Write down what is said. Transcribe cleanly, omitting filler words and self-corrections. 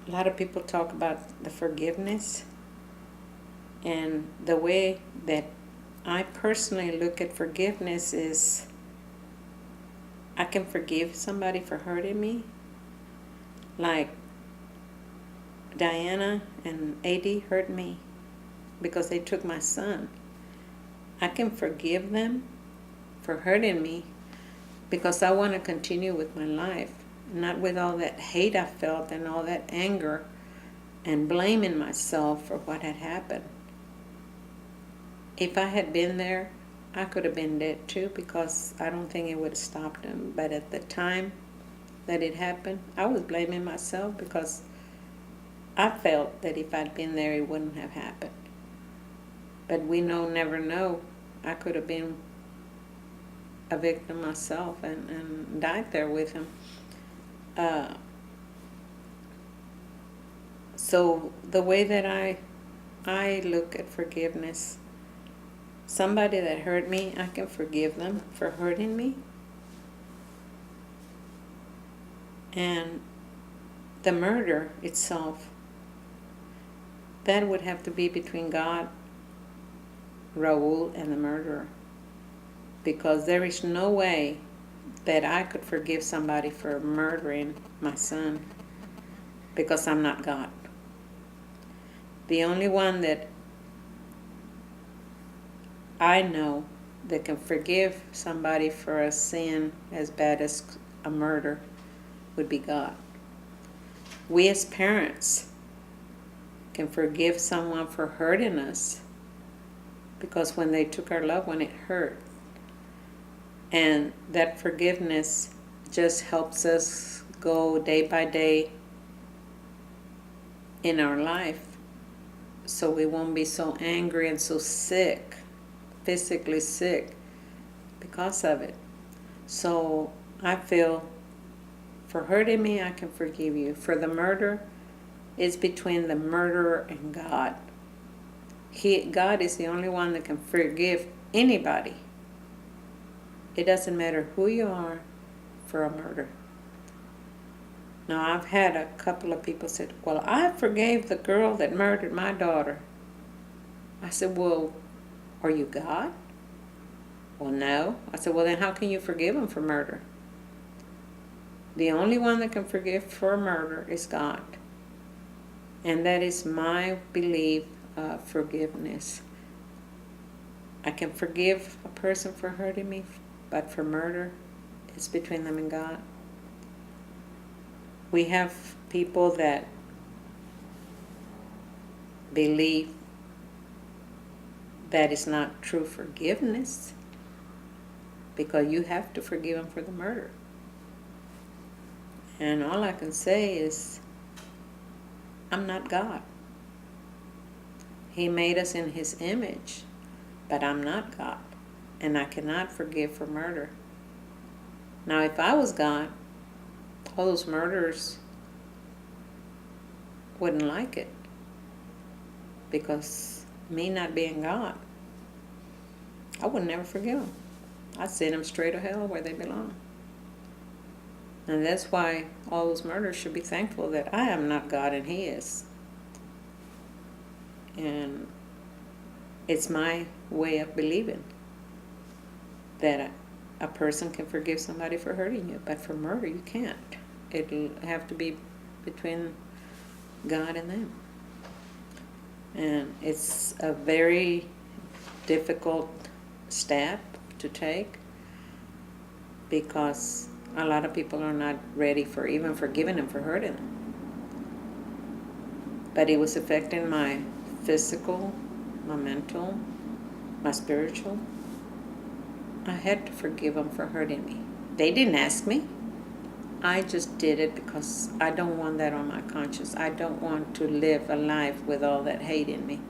a lot of people talk about the forgiveness, and the way that I personally look at forgiveness is I can forgive somebody for hurting me. Like Diana and AD hurt me because they took my son. I can forgive them for hurting me because I want to continue with my life, not with all that hate I felt and all that anger and blaming myself for what had happened. If I had been there, I could have been dead too, because I don't think it would have stopped him. But at the time that it happened, I was blaming myself because I felt that if I'd been there, it wouldn't have happened. But we never know. I could have been a victim myself and died there with him. So the way that I look at forgiveness, somebody that hurt me, I can forgive them for hurting me. And the murder itself, that would have to be between God, Raúl, and the murderer. Because there is no way that I could forgive somebody for murdering my son, because I'm not God. The only one that I know that can forgive somebody for a sin as bad as a murder would be God. We as parents can forgive someone for hurting us, because when they took our loved one, it hurt. And that forgiveness just helps us go day by day in our life, so we won't be so angry and so sick, physically sick, because of it. So I feel for hurting me, I can forgive you. For the murder, it's between the murderer and God. God is the only one that can forgive anybody. It doesn't matter who you are for a murder. Now, I've had a couple of people said, well, I forgave the girl that murdered my daughter. I said, well, are you God? Well, no. I said, well, then how can you forgive him for murder? The only one that can forgive for murder is God. And that is my belief of forgiveness. I can forgive a person for hurting me, but for murder, it's between them and God. We have people that believe that is not true forgiveness, because you have to forgive them for the murder. And all I can say is, I'm not God. He made us in his image, but I'm not God, and I cannot forgive for murder. Now, if I was God, all those murderers wouldn't like it, because me not being God, I would never forgive them. I'd send them straight to hell where they belong. And that's why all those murderers should be thankful that I am not God and he is. And it's my way of believing that a person can forgive somebody for hurting you, but for murder you can't. It'll have to be between God and them. And it's a very difficult step to take, because a lot of people are not ready for even forgiving him for hurting them. But it was affecting my physical, my mental, my spiritual. I had to forgive them for hurting me. They didn't ask me. I just did it because I don't want that on my conscience. I don't want to live a life with all that hate in me.